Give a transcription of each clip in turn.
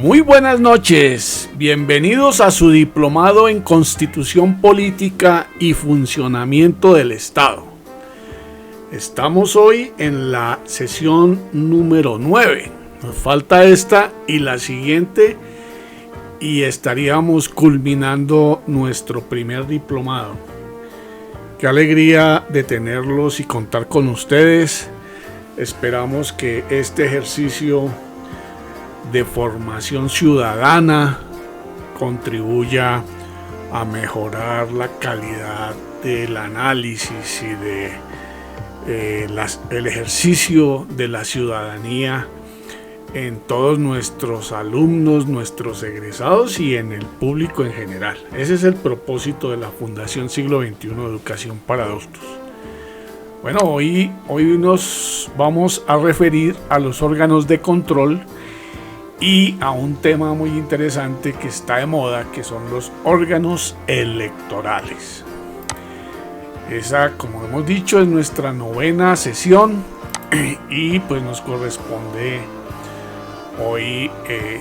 Muy buenas noches, bienvenidos a su diplomado en Constitución Política y Funcionamiento del Estado. Estamos hoy en la sesión número 9, nos falta esta y la siguiente y estaríamos culminando nuestro primer diplomado. Qué alegría de tenerlos y contar con ustedes. Esperamos que este ejercicio de formación ciudadana contribuya a mejorar la calidad del análisis y el ejercicio de la ciudadanía en todos nuestros alumnos, nuestros egresados y en el público en general. Ese es el propósito de la Fundación Siglo XXI Educación para Adultos. Bueno, hoy nos vamos a referir a los órganos de control y a un tema muy interesante que está de moda, que son los órganos electorales. Esa, como hemos dicho, es nuestra 9ª sesión y pues nos corresponde hoy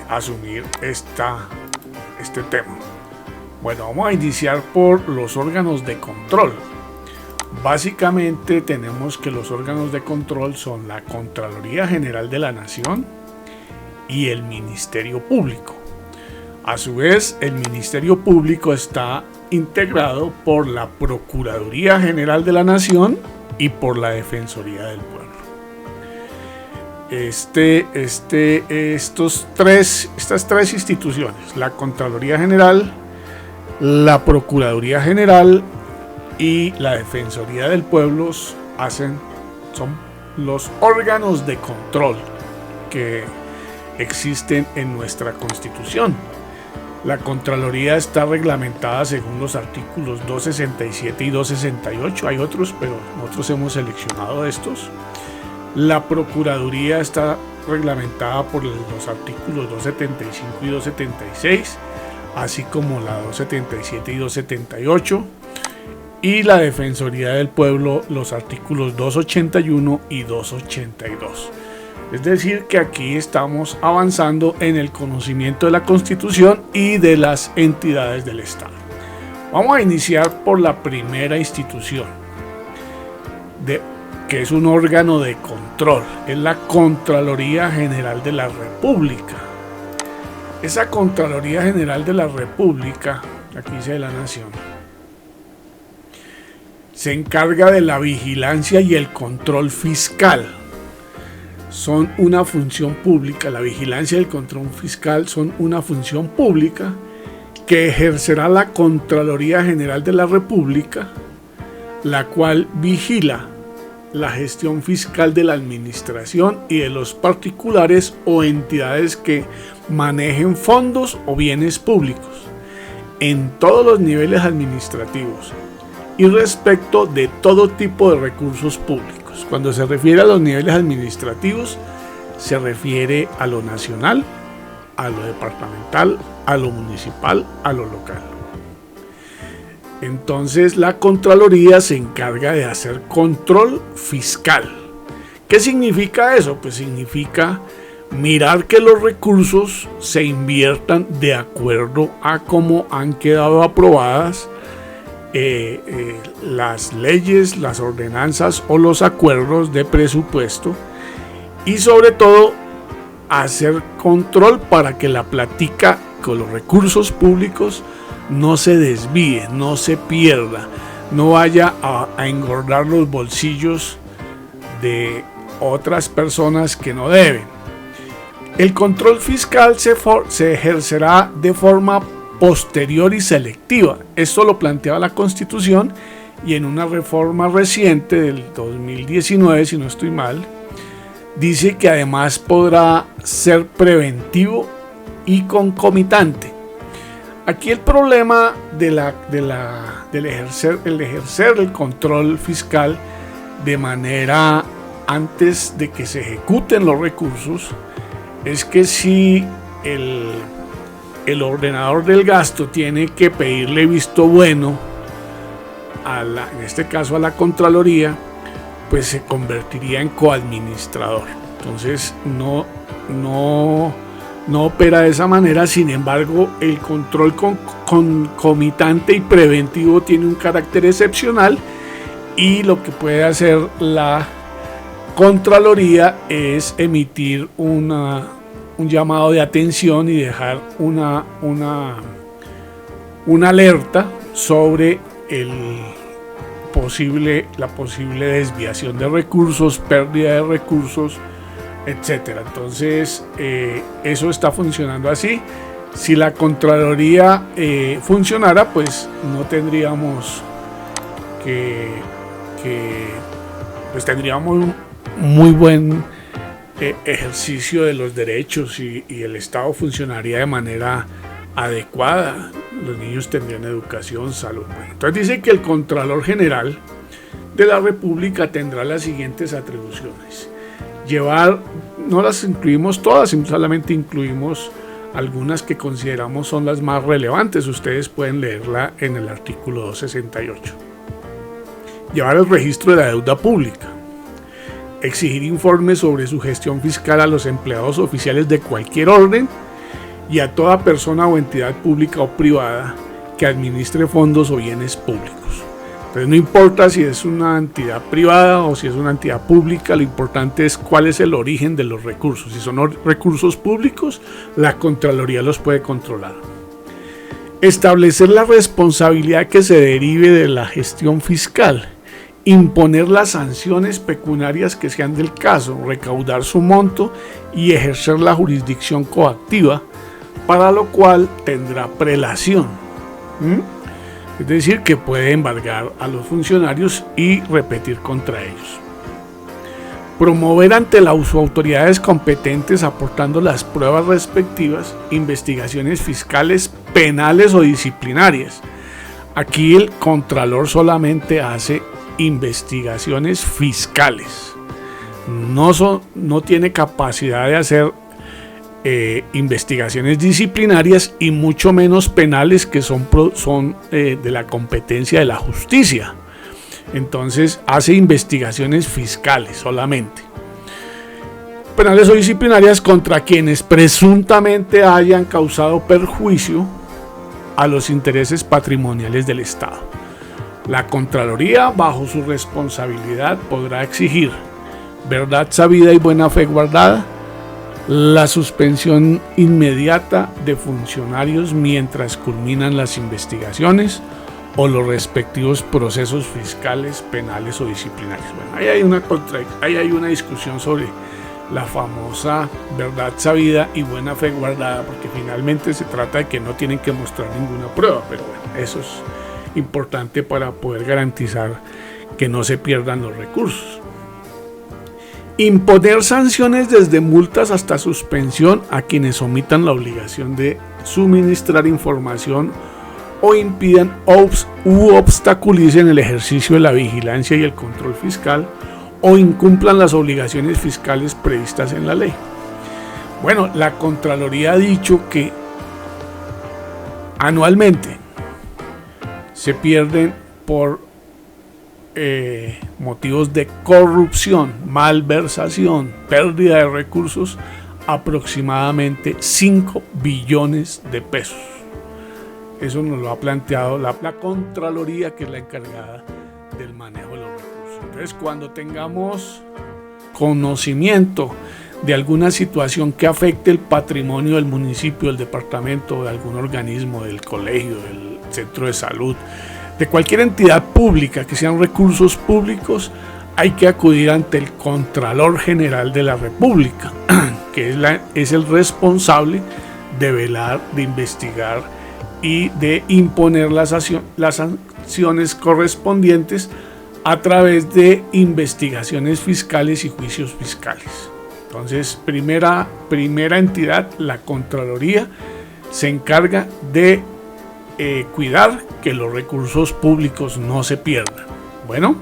asumir este tema. Bueno, vamos a iniciar por los órganos de control. Básicamente tenemos que los órganos de control son la Contraloría General de la Nación y el Ministerio Público. A su vez, el Ministerio Público está integrado por la Procuraduría General de la Nación y por la Defensoría del Pueblo. Estas tres instituciones, la Contraloría General, la Procuraduría General y la Defensoría del Pueblo, son los órganos de control que existen en nuestra Constitución. La Contraloría está reglamentada según los artículos 267 y 268. Hay otros, pero nosotros hemos seleccionado estos. La Procuraduría está reglamentada por los artículos 275 y 276, así como la 277 y 278. Y la Defensoría del Pueblo, los artículos 281 y 282. Es decir, que aquí estamos avanzando en el conocimiento de la Constitución y de las entidades del Estado. Vamos a iniciar por la primera institución, que es un órgano de control, es la Contraloría General de la República. Esa Contraloría General de la República, aquí dice de la Nación, se encarga de la vigilancia y el control fiscal. Son una función pública, la vigilancia y el control fiscal son una función pública que ejercerá la Contraloría General de la República, la cual vigila la gestión fiscal de la administración y de los particulares o entidades que manejen fondos o bienes públicos en todos los niveles administrativos y respecto de todo tipo de recursos públicos. Cuando se refiere a los niveles administrativos, se refiere a lo nacional, a lo departamental, a lo municipal, a lo local. Entonces, la Contraloría se encarga de hacer control fiscal. ¿Qué significa eso? Pues significa mirar que los recursos se inviertan de acuerdo a cómo han quedado aprobadas las leyes, las ordenanzas o los acuerdos de presupuesto, y sobre todo hacer control para que la plática con los recursos públicos no se desvíe, no se pierda, no vaya a engordar los bolsillos de otras personas que no deben. El control fiscal se ejercerá de forma posterior y selectiva. Esto lo planteaba la Constitución, y en una reforma reciente del 2019, si no estoy mal, dice que además podrá ser preventivo y concomitante. Aquí el problema del ejercer el control fiscal de manera antes de que se ejecuten los recursos es que si el ordenador del gasto tiene que pedirle visto bueno en este caso a la Contraloría, pues se convertiría en coadministrador. Entonces no no opera de esa manera. Sin embargo, el control concomitante y preventivo tiene un carácter excepcional, y lo que puede hacer la Contraloría es emitir un llamado de atención y dejar una alerta sobre la posible desviación de recursos, pérdida de recursos, etcétera. Entonces, eso está funcionando así. Si la Contraloría funcionara, pues no tendríamos pues tendríamos muy buen ejercicio de los derechos, y el Estado funcionaría de manera adecuada. Los niños tendrían educación, salud. Bueno, entonces dice que el Contralor General de la República tendrá las siguientes atribuciones. No las incluimos todas, solamente incluimos algunas que consideramos son las más relevantes. Ustedes pueden leerla en el artículo 268. Llevar el registro de la deuda pública. Exigir informes sobre su gestión fiscal a los empleados oficiales de cualquier orden y a toda persona o entidad pública o privada que administre fondos o bienes públicos. Entonces, no importa si es una entidad privada o si es una entidad pública, lo importante es cuál es el origen de los recursos. Si son recursos públicos, la Contraloría los puede controlar. Establecer la responsabilidad que se derive de la gestión fiscal. Imponer las sanciones pecuniarias que sean del caso, recaudar su monto y ejercer la jurisdicción coactiva, para lo cual tendrá prelación. Es decir, que puede embargar a los funcionarios y repetir contra ellos. Promover ante las autoridades competentes, aportando las pruebas respectivas, investigaciones fiscales, penales o disciplinarias. Aquí el Contralor solamente hace investigaciones fiscales, no tiene capacidad de hacer investigaciones disciplinarias, y mucho menos penales, que son de la competencia de la justicia. Entonces hace investigaciones fiscales solamente. Penales o disciplinarias contra quienes presuntamente hayan causado perjuicio a los intereses patrimoniales del Estado. La Contraloría, bajo su responsabilidad, podrá exigir verdad sabida y buena fe guardada, la suspensión inmediata de funcionarios mientras culminan las investigaciones o los respectivos procesos fiscales, penales o disciplinarios. Bueno, ahí hay una discusión sobre la famosa verdad sabida y buena fe guardada, porque finalmente se trata de que no tienen que mostrar ninguna prueba, pero bueno, eso es importante para poder garantizar que no se pierdan los recursos. Imponer sanciones desde multas hasta suspensión a quienes omitan la obligación de suministrar información o impidan u obstaculicen el ejercicio de la vigilancia y el control fiscal, o incumplan las obligaciones fiscales previstas en la ley. Bueno, la Contraloría ha dicho que anualmente se pierden por motivos de corrupción, malversación, pérdida de recursos, aproximadamente 5 billones de pesos. Eso nos lo ha planteado la Contraloría, que es la encargada del manejo de los recursos. Entonces, cuando tengamos conocimiento de alguna situación que afecte el patrimonio del municipio, del departamento, de algún organismo, del colegio, del centro de salud, de cualquier entidad pública que sean recursos públicos, hay que acudir ante el Contralor General de la República, que es el responsable de velar, de investigar y de imponer las sanciones correspondientes a través de investigaciones fiscales y juicios fiscales. Entonces, primera entidad, la Contraloría, se encarga de cuidar que los recursos públicos no se pierdan. Bueno,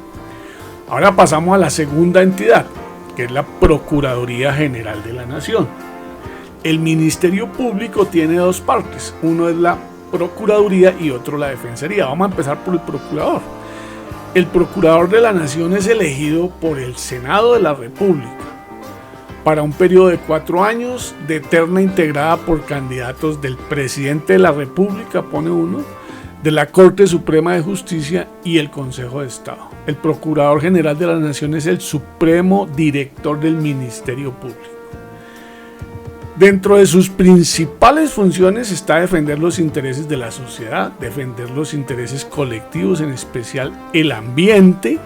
ahora pasamos a la segunda entidad, que es la Procuraduría General de la Nación. El Ministerio Público tiene dos partes, uno es la Procuraduría y otro la Defensoría. Vamos a empezar por el Procurador. El Procurador de la Nación es elegido por el Senado de la República, para un periodo de 4 años, de terna integrada por candidatos del presidente de la República, pone uno, de la Corte Suprema de Justicia y el Consejo de Estado. El Procurador General de la Nación es el supremo director del Ministerio Público. Dentro de sus principales funciones está defender los intereses de la sociedad, defender los intereses colectivos, en especial el ambiente,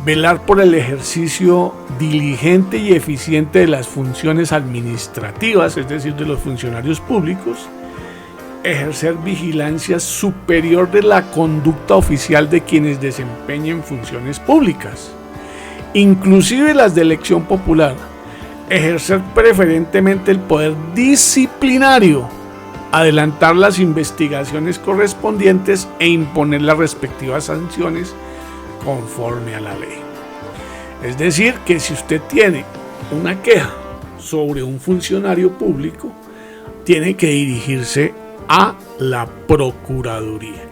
velar por el ejercicio diligente y eficiente de las funciones administrativas, es decir, de los funcionarios públicos, ejercer vigilancia superior de la conducta oficial de quienes desempeñen funciones públicas, inclusive las de elección popular, ejercer preferentemente el poder disciplinario, adelantar las investigaciones correspondientes e imponer las respectivas sanciones conforme a la ley. Es decir, que si usted tiene una queja sobre un funcionario público, tiene que dirigirse a la Procuraduría.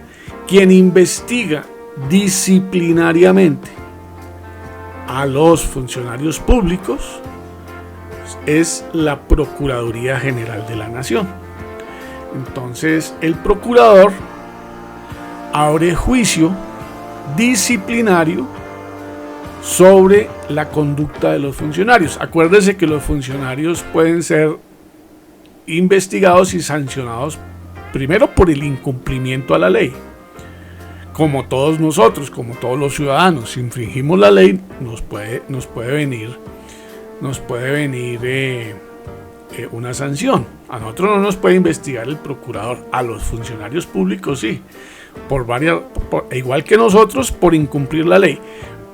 Quien investiga disciplinariamente a los funcionarios públicos es la Procuraduría General de la Nación. Entonces, el procurador abre juicio disciplinario sobre la conducta de los funcionarios. Acuérdese que los funcionarios pueden ser investigados y sancionados primero por el incumplimiento a la ley. Como todos nosotros, como todos los ciudadanos, si infringimos la ley, nos puede venir una sanción. A nosotros no nos puede investigar el procurador, a los funcionarios públicos sí, igual que nosotros, por incumplir la ley,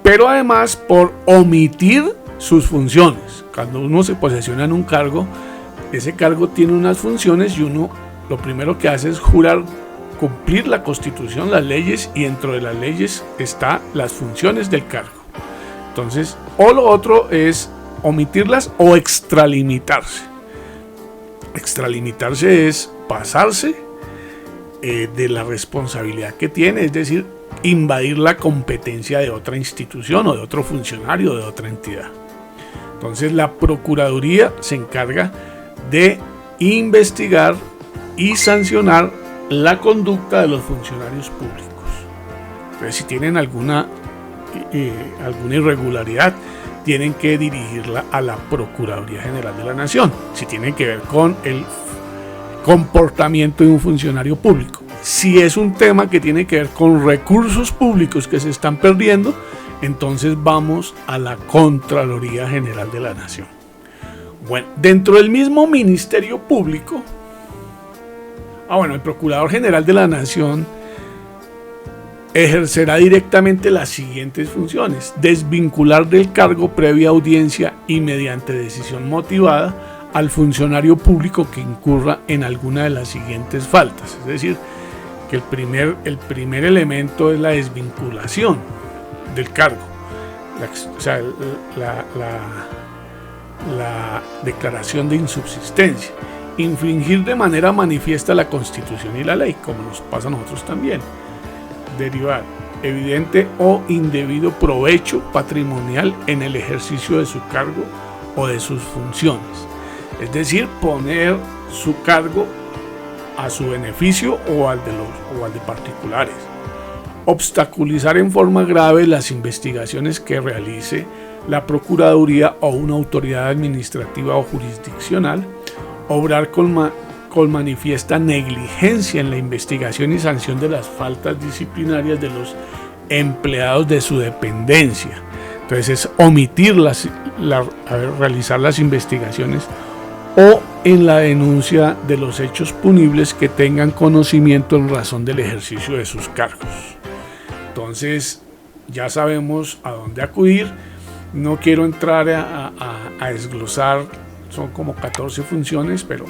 pero además por omitir sus funciones. Cuando uno se posesiona en un cargo, ese cargo tiene unas funciones y uno lo primero que hace es jurar cumplir la Constitución, las leyes, y dentro de las leyes están las funciones del cargo. Entonces, o lo otro es omitirlas o extralimitarse. Extralimitarse es pasarse de la responsabilidad que tiene, es decir, invadir la competencia de otra institución o de otro funcionario o de otra entidad. Entonces, la Procuraduría se encarga de investigar y sancionar la conducta de los funcionarios públicos. Entonces, si tienen alguna irregularidad, tienen que dirigirla a la Procuraduría General de la Nación, si tienen que ver con el comportamiento de un funcionario público. Si es un tema que tiene que ver con recursos públicos que se están perdiendo, entonces vamos a la Contraloría General de la Nación. Bueno, dentro del mismo Ministerio Público, el Procurador General de la Nación ejercerá directamente las siguientes funciones: desvincular del cargo previa audiencia y mediante decisión motivada al funcionario público que incurra en alguna de las siguientes faltas. Es decir, que el primer elemento es la desvinculación del cargo, la declaración de insubsistencia, infringir de manera manifiesta la Constitución y la ley, como nos pasa a nosotros también, derivar evidente o indebido provecho patrimonial en el ejercicio de su cargo o de sus funciones, es decir, poner su cargo a su beneficio o al de particulares, obstaculizar en forma grave las investigaciones que realice la Procuraduría o una autoridad administrativa o jurisdiccional, obrar con manifiesta negligencia en la investigación y sanción de las faltas disciplinarias de los empleados de su dependencia. Entonces es omitir realizar las investigaciones o en la denuncia de los hechos punibles que tengan conocimiento en razón del ejercicio de sus cargos. Entonces ya sabemos a dónde acudir. No quiero entrar a desglosar, son como 14 funciones, pero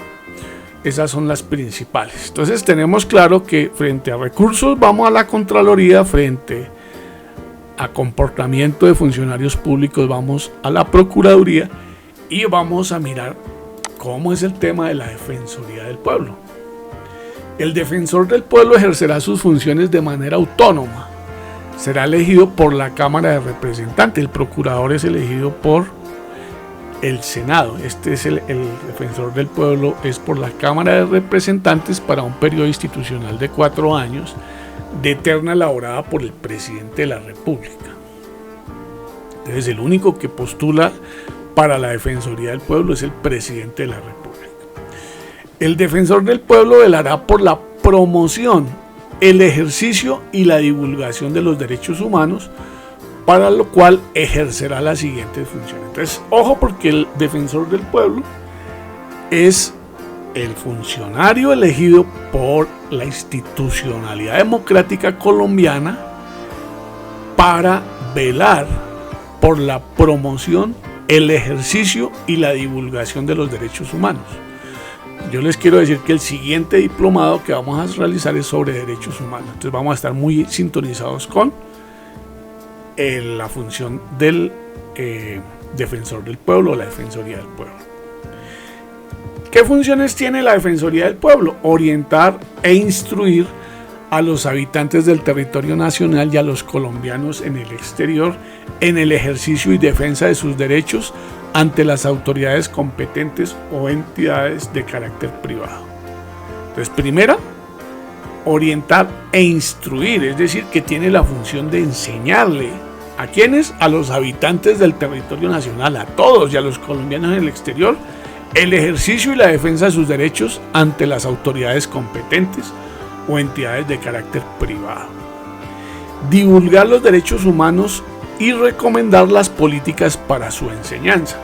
esas son las principales. Entonces tenemos claro que frente a recursos vamos a la Contraloría, frente a comportamiento de funcionarios públicos vamos a la Procuraduría y vamos a mirar cómo es el tema de la Defensoría del Pueblo. El Defensor del Pueblo ejercerá sus funciones de manera autónoma. Será elegido por la Cámara de Representantes. El procurador es elegido por el Senado. Este es el defensor del pueblo, es por la Cámara de Representantes para un periodo institucional de 4 años, de terna elaborada por el presidente de la República. Entonces, el único que postula para la Defensoría del Pueblo es el presidente de la República. El defensor del pueblo velará por la promoción, el ejercicio y la divulgación de los derechos humanos, para lo cual ejercerá las siguientes funciones. Entonces, ojo, porque el defensor del pueblo es el funcionario elegido por la institucionalidad democrática colombiana para velar por la promoción, el ejercicio y la divulgación de los derechos humanos. Yo les quiero decir que el siguiente diplomado que vamos a realizar es sobre derechos humanos. Entonces vamos a estar muy sintonizados con la función del defensor del pueblo o la defensoría del pueblo. ¿Qué funciones tiene la defensoría del pueblo? Orientar e instruir a los habitantes del territorio nacional y a los colombianos en el exterior en el ejercicio y defensa de sus derechos ante las autoridades competentes o entidades de carácter privado. Entonces, primera, orientar e instruir, es decir, que tiene la función de enseñarle ¿a quiénes? A los habitantes del territorio nacional, a todos y a los colombianos en el exterior, el ejercicio y la defensa de sus derechos ante las autoridades competentes o entidades de carácter privado. Divulgar los derechos humanos y recomendar las políticas para su enseñanza.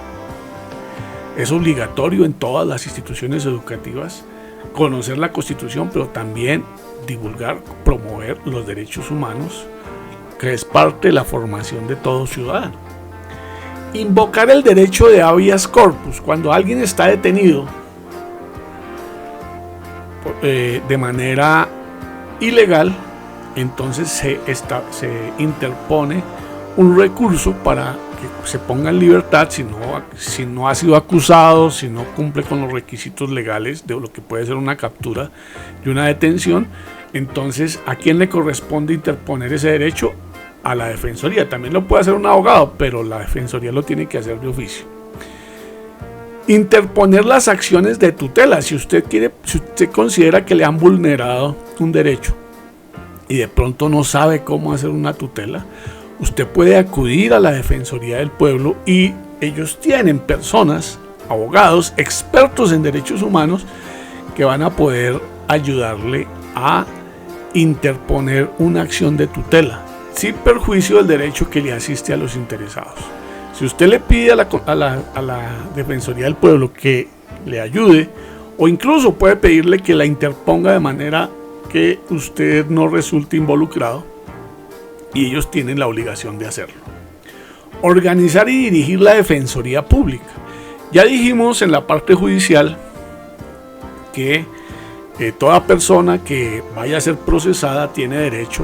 Es obligatorio en todas las instituciones educativas conocer la Constitución, pero también divulgar, promover los derechos humanos, que es parte de la formación de todo ciudadano. Invocar el derecho de habeas corpus. Cuando alguien está detenido de manera ilegal, entonces se interpone un recurso para que se ponga en libertad si no ha sido acusado, si no cumple con los requisitos legales de lo que puede ser una captura y una detención. Entonces, ¿a quién le corresponde interponer ese derecho? A la defensoría. También lo puede hacer un abogado, pero la defensoría lo tiene que hacer de oficio. Interponer las acciones de tutela. Si usted considera que le han vulnerado un derecho y de pronto no sabe cómo hacer una tutela, usted puede acudir a la Defensoría del Pueblo y ellos tienen personas, abogados, expertos en derechos humanos que van a poder ayudarle a interponer una acción de tutela sin perjuicio del derecho que le asiste a los interesados. Si usted le pide a la Defensoría del Pueblo que le ayude, o incluso puede pedirle que la interponga de manera que usted no resulte involucrado, y ellos tienen la obligación de hacerlo. Organizar y dirigir la Defensoría Pública. Ya dijimos en la parte judicial que toda persona que vaya a ser procesada tiene derecho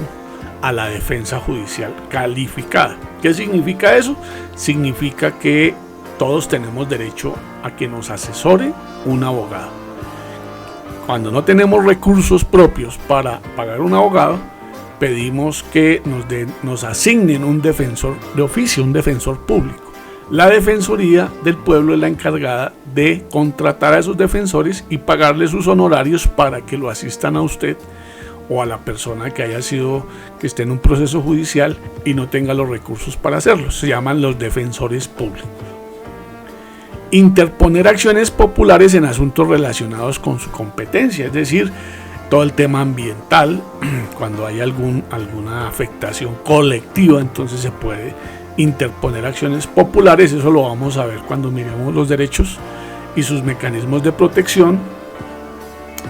a la defensa judicial calificada. ¿Qué significa eso? Significa que todos tenemos derecho a que nos asesore un abogado. Cuando no tenemos recursos propios para pagar un abogado, pedimos que nos asignen un defensor de oficio, un defensor público. La Defensoría del Pueblo es la encargada de contratar a esos defensores y pagarle sus honorarios para que lo asistan a usted o a la persona que esté en un proceso judicial y no tenga los recursos para hacerlo. Se llaman los defensores públicos. Interponer acciones populares en asuntos relacionados con su competencia, es decir, todo el tema ambiental. Cuando hay alguna afectación colectiva, entonces se puede interponer acciones populares. Eso lo vamos a ver cuando miremos los derechos y sus mecanismos de protección.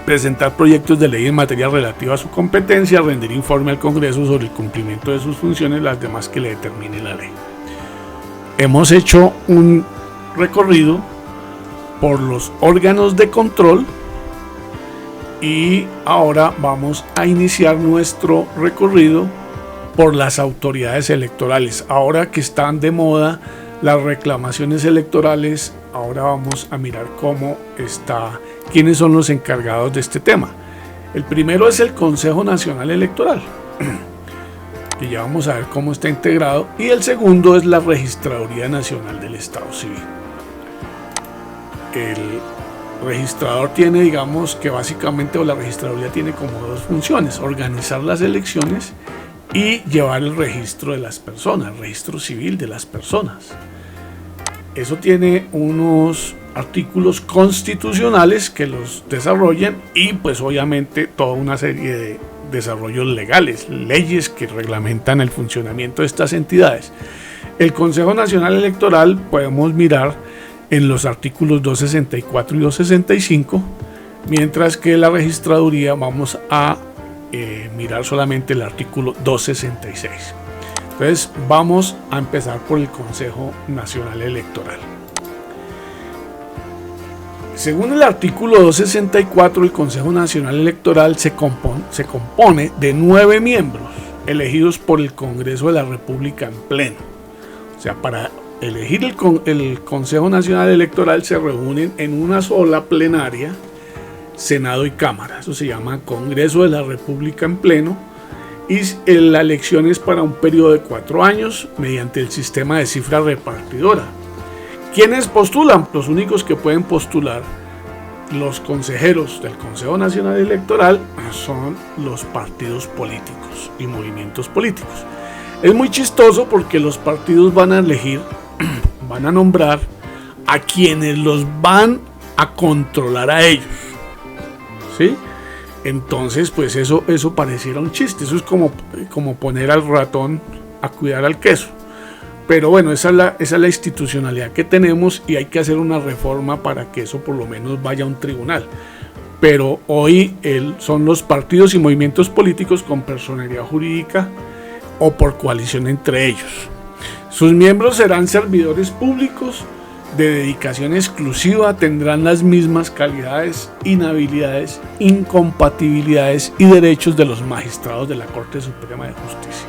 Presentar proyectos de ley en materia relativa a su competencia, rendir informe al Congreso sobre el cumplimiento de sus funciones, las demás que le determine la ley. Hemos hecho un recorrido por los órganos de control y ahora vamos a iniciar nuestro recorrido por las autoridades electorales. Ahora que están de moda las reclamaciones electorales, ahora vamos a mirar quiénes son los encargados de este tema. El primero es el Consejo Nacional Electoral, que ya vamos a ver cómo está integrado, y el segundo es la Registraduría Nacional del Estado Civil. el registrador tiene, digamos que básicamente, o la registraduría tiene como dos funciones: organizar las elecciones y llevar el registro de las personas, el registro civil de las personas. Eso tiene unos artículos constitucionales que los desarrollan, y pues obviamente toda una serie de desarrollos legales, leyes que reglamentan el funcionamiento de estas entidades. El Consejo Nacional Electoral podemos mirar en los artículos 264 y 265, mientras que la registraduría vamos a mirar solamente el artículo 266. Entonces vamos a empezar por el Consejo Nacional Electoral. Según el artículo 264, el Consejo Nacional Electoral se compone de 9 miembros elegidos por el Congreso de la República en pleno. O sea, para elegir el Consejo Nacional Electoral se reúnen en una sola plenaria Senado y Cámara. Eso se llama Congreso de la República en pleno, y la elección es para un periodo de 4 años mediante el sistema de cifra repartidora. ¿Quiénes postulan? Los únicos que pueden postular los consejeros del Consejo Nacional Electoral son los partidos políticos y movimientos políticos. Es muy chistoso porque los partidos van a elegir, van a nombrar a quienes los van a controlar a ellos, ¿sí? Entonces, pues eso pareciera un chiste. Eso es como poner al ratón a cuidar al queso. Pero bueno, esa es la institucionalidad que tenemos, y hay que hacer una reforma para que eso por lo menos vaya a un tribunal. Pero hoy son los partidos y movimientos políticos con personería jurídica o por coalición entre ellos. Sus miembros serán servidores públicos de dedicación exclusiva, tendrán las mismas calidades, inhabilidades, incompatibilidades y derechos de los magistrados de la Corte Suprema de Justicia.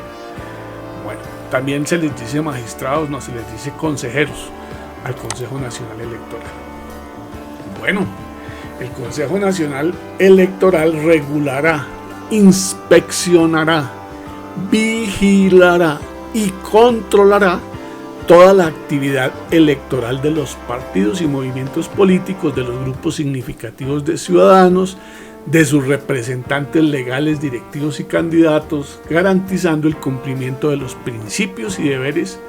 Bueno, también se les dice magistrados, no, se les dice consejeros al Consejo Nacional Electoral. Bueno, el Consejo Nacional Electoral regulará, inspeccionará, vigilará y controlará toda la actividad electoral de los partidos y movimientos políticos, de los grupos significativos de ciudadanos, de sus representantes legales, directivos y candidatos, garantizando el cumplimiento de los principios y deberes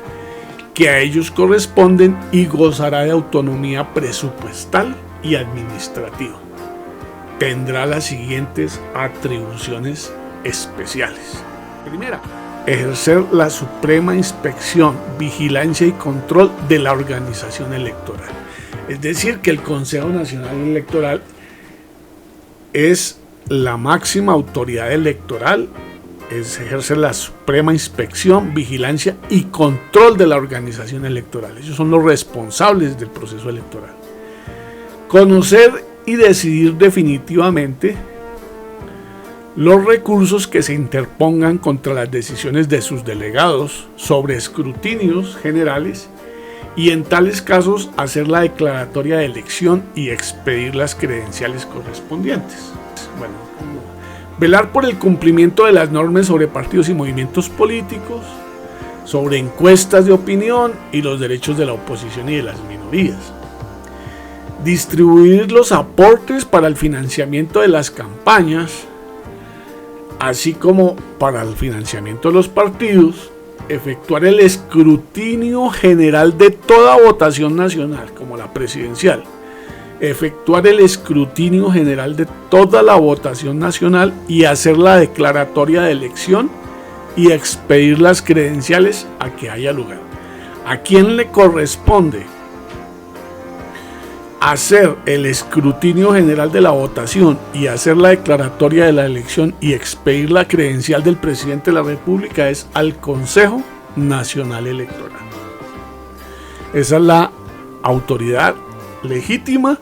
que a ellos corresponden, y gozará de autonomía presupuestal y administrativa. Tendrá las siguientes atribuciones especiales. Primera, ejercer la suprema inspección, vigilancia y control de la organización electoral. Es decir, que el Consejo Nacional Electoral es la máxima autoridad electoral, ejerce la suprema inspección, vigilancia y control de la organización electoral. Ellos son los responsables del proceso electoral. Conocer y decidir definitivamente los recursos que se interpongan contra las decisiones de sus delegados sobre escrutinios generales, y en tales casos hacer la declaratoria de elección y expedir las credenciales correspondientes. Bueno, velar por el cumplimiento de las normas sobre partidos y movimientos políticos, sobre encuestas de opinión y los derechos de la oposición y de las minorías. Distribuir los aportes para el financiamiento de las campañas, así como para el financiamiento de los partidos. Efectuar el escrutinio general de toda votación nacional, como la presidencial. Efectuar el escrutinio general de toda la votación nacional y hacer la declaratoria de elección y expedir las credenciales a que haya lugar. ¿A quién le corresponde hacer el escrutinio general de la votación y hacer la declaratoria de la elección y expedir la credencial del presidente de la República? Es al Consejo Nacional Electoral. Esa es la autoridad legítima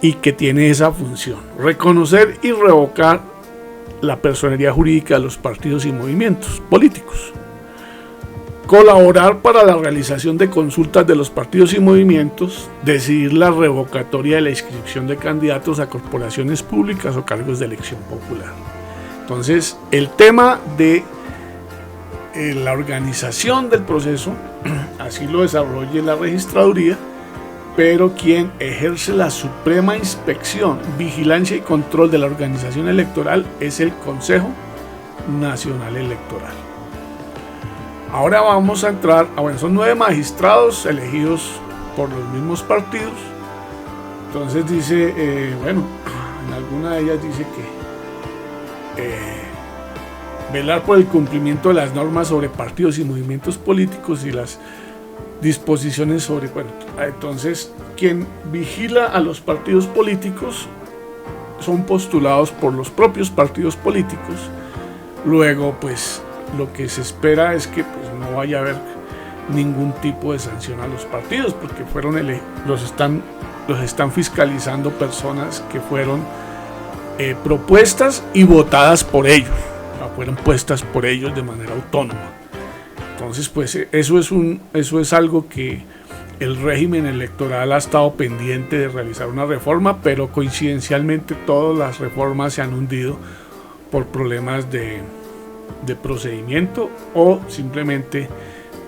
y que tiene esa función: reconocer y revocar la personería jurídica de los partidos y movimientos políticos, colaborar para la realización de consultas de los partidos y movimientos, decidir la revocatoria de la inscripción de candidatos a corporaciones públicas o cargos de elección popular. Entonces, el tema de la organización del proceso, así lo desarrolla la registraduría, pero quien ejerce la suprema inspección, vigilancia y control de la organización electoral es el Consejo Nacional Electoral. Ahora vamos a entrar, son 9 magistrados elegidos por los mismos partidos. Entonces dice, en alguna de ellas dice que velar por el cumplimiento de las normas sobre partidos y movimientos políticos y las disposiciones sobre, entonces quien vigila a los partidos políticos son postulados por los propios partidos políticos. Luego, pues lo que se espera es que no vaya a haber ningún tipo de sanción a los partidos, porque los están fiscalizando personas que fueron propuestas y votadas por ellos, fueron puestas por ellos de manera autónoma. Entonces, pues eso es algo que el régimen electoral ha estado pendiente de realizar una reforma, pero coincidencialmente todas las reformas se han hundido por problemas de procedimiento, o simplemente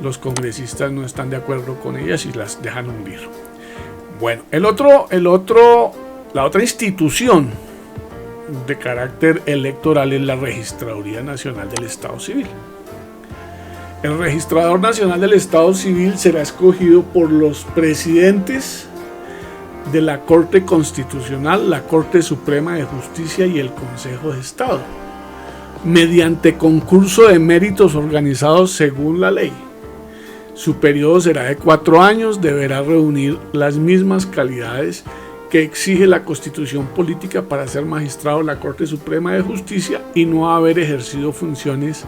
los congresistas no están de acuerdo con ellas y las dejan hundir. Bueno, la otra institución de carácter electoral es la Registraduría Nacional del Estado Civil. El Registrador Nacional del Estado Civil será escogido por los presidentes de la Corte Constitucional, la Corte Suprema de Justicia y el Consejo de Estado, mediante concurso de méritos organizados según la ley. Su periodo será de 4 años, deberá reunir las mismas calidades que exige la Constitución Política para ser magistrado de la Corte Suprema de Justicia y no haber ejercido funciones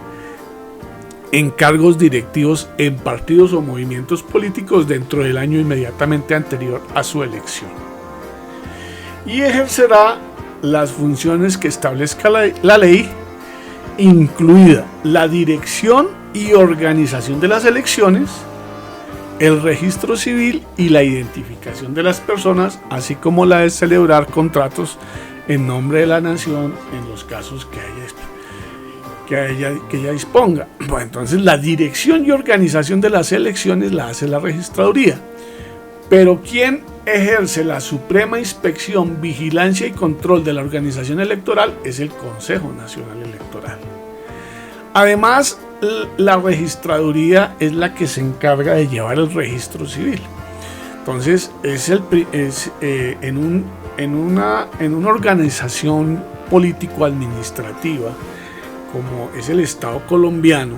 en cargos directivos en partidos o movimientos políticos dentro del año inmediatamente anterior a su elección. Y ejercerá las funciones que establezca la ley, incluida la dirección y organización de las elecciones, el registro civil y la identificación de las personas, así como la de celebrar contratos en nombre de la nación en los casos que ella disponga. Bueno, entonces la dirección y organización de las elecciones la hace la registraduría, pero quien ejerce la suprema inspección, vigilancia y control de la organización electoral es el Consejo Nacional Electoral. Además, la registraduría es la que se encarga de llevar el registro civil. Entonces en una organización político-administrativa como es el Estado colombiano,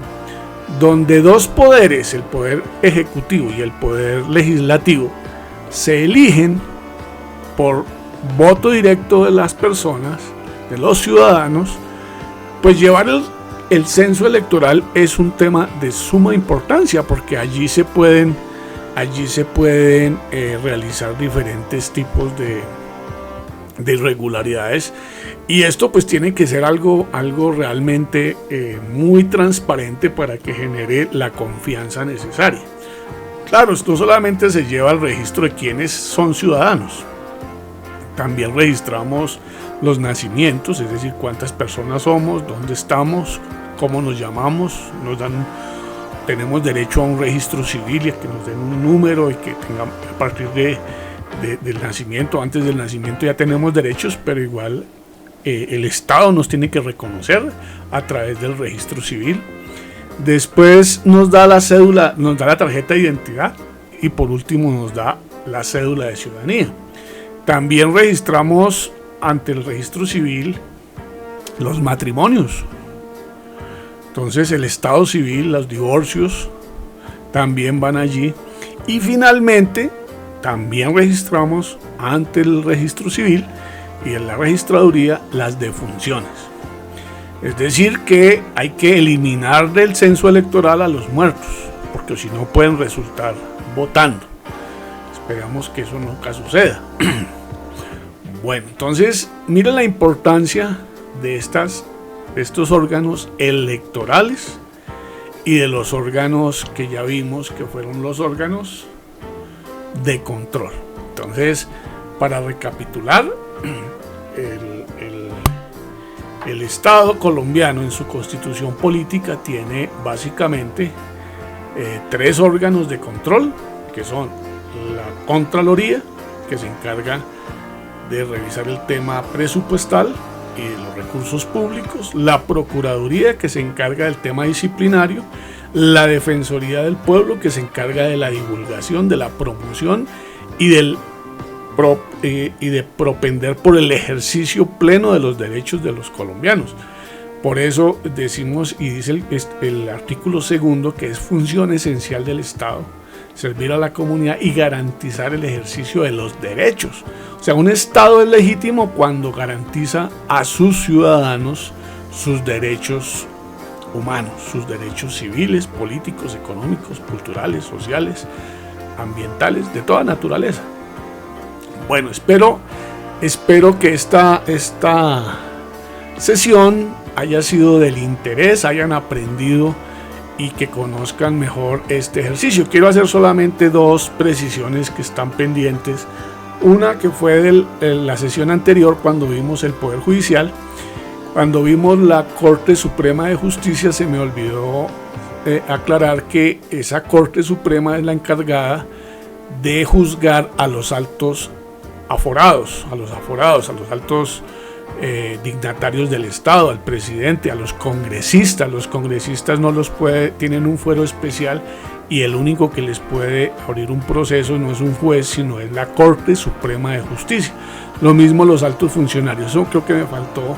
donde 2 poderes, el poder ejecutivo y el poder legislativo, se eligen por voto directo de las personas, de los ciudadanos, pues llevar el censo electoral es un tema de suma importancia, porque allí se pueden realizar diferentes tipos de irregularidades, y esto pues tiene que ser algo realmente muy transparente para que genere la confianza necesaria. Claro, esto solamente se lleva al registro de quienes son ciudadanos. También registramos los nacimientos, es decir, cuántas personas somos, dónde estamos, cómo nos llamamos, tenemos derecho a un registro civil y a que nos den un número, y que tengamos, a partir del nacimiento, antes del nacimiento ya tenemos derechos, pero igual el Estado nos tiene que reconocer a través del registro civil. Después nos da la cédula, nos da la tarjeta de identidad, y por último nos da la cédula de ciudadanía. También registramos ante el registro civil los matrimonios. Entonces el estado civil, los divorcios también van allí. Y finalmente también registramos ante el registro civil y en la registraduría las defunciones. Es decir, que hay que eliminar del censo electoral a los muertos, porque si no pueden resultar votando. Esperamos que eso nunca suceda. Bueno, entonces miren la importancia de estos órganos electorales y de los órganos que ya vimos que fueron los órganos de control. Entonces, para recapitular, el Estado colombiano en su constitución política tiene básicamente 3 órganos de control, que son la Contraloría, que se encarga de revisar el tema presupuestal y de los recursos públicos, la Procuraduría, que se encarga del tema disciplinario, la Defensoría del Pueblo, que se encarga de la divulgación, de la promoción y de propender por el ejercicio pleno de los derechos de los colombianos. Por eso decimos, y dice el artículo 2, que es función esencial del Estado servir a la comunidad y garantizar el ejercicio de los derechos. O sea, un Estado es legítimo cuando garantiza a sus ciudadanos sus derechos humanos, sus derechos civiles, políticos, económicos, culturales, sociales, ambientales, de toda naturaleza. Bueno, espero que esta sesión haya sido del interés, hayan aprendido y que conozcan mejor este ejercicio. Quiero hacer solamente 2 precisiones que están pendientes. Una que fue de la sesión anterior, cuando vimos el Poder Judicial. Cuando vimos la Corte Suprema de Justicia, se me olvidó aclarar que esa Corte Suprema es la encargada de juzgar a los altos aforados, a los altos dignatarios del Estado, al presidente, a los congresistas. Los congresistas tienen un fuero especial y el único que les puede abrir un proceso no es un juez, sino es la Corte Suprema de Justicia. Lo mismo los altos funcionarios. Eso creo que me faltó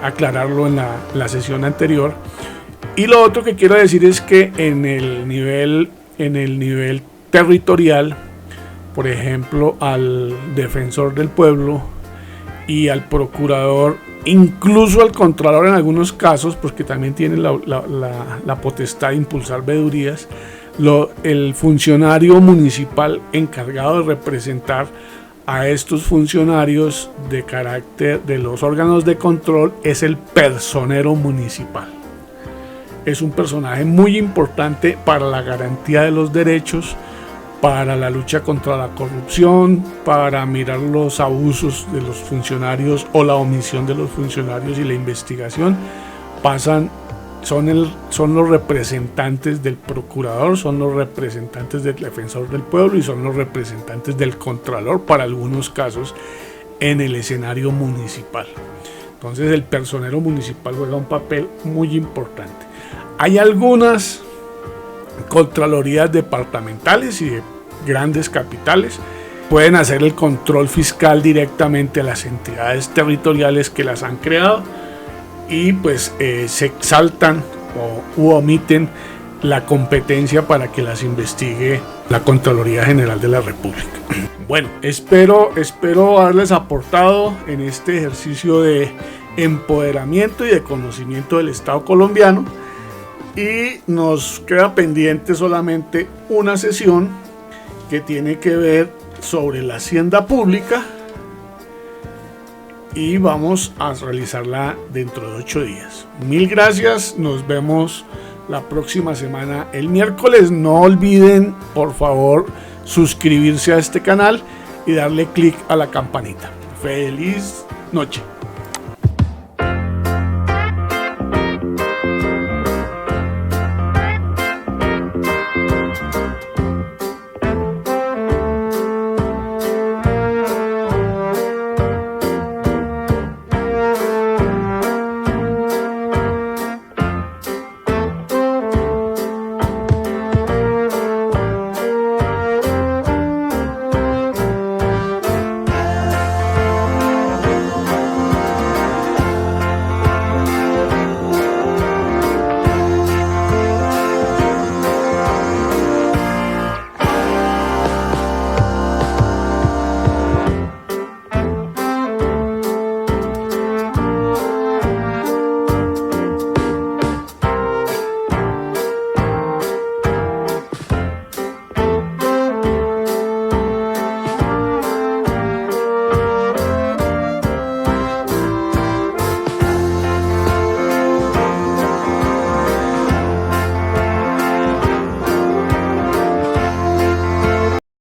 aclararlo en la sesión anterior. Y lo otro que quiero decir es que en el nivel territorial, por ejemplo, al defensor del pueblo y al procurador, incluso al contralor en algunos casos, porque también tiene la potestad de impulsar vedurías, el funcionario municipal encargado de representar a estos funcionarios de carácter de los órganos de control es el personero municipal. Es un personaje muy importante para la garantía de los derechos, para la lucha contra la corrupción, para mirar los abusos de los funcionarios o la omisión de los funcionarios y la investigación. Son los representantes del procurador, son los representantes del defensor del pueblo y son los representantes del contralor para algunos casos en el escenario municipal. Entonces el personero municipal juega un papel muy importante. Hay algunas contralorías departamentales y de grandes capitales pueden hacer el control fiscal directamente a las entidades territoriales que las han creado y pues se exaltan u omiten la competencia para que las investigue la Contraloría General de la República. Bueno, espero haberles aportado en este ejercicio de empoderamiento y de conocimiento del Estado colombiano. Y nos queda pendiente solamente una sesión que tiene que ver sobre la hacienda pública y vamos a realizarla dentro de 8 días. Mil gracias, nos vemos la próxima semana el miércoles. No olviden, por favor, suscribirse a este canal y darle clic a la campanita. Feliz noche.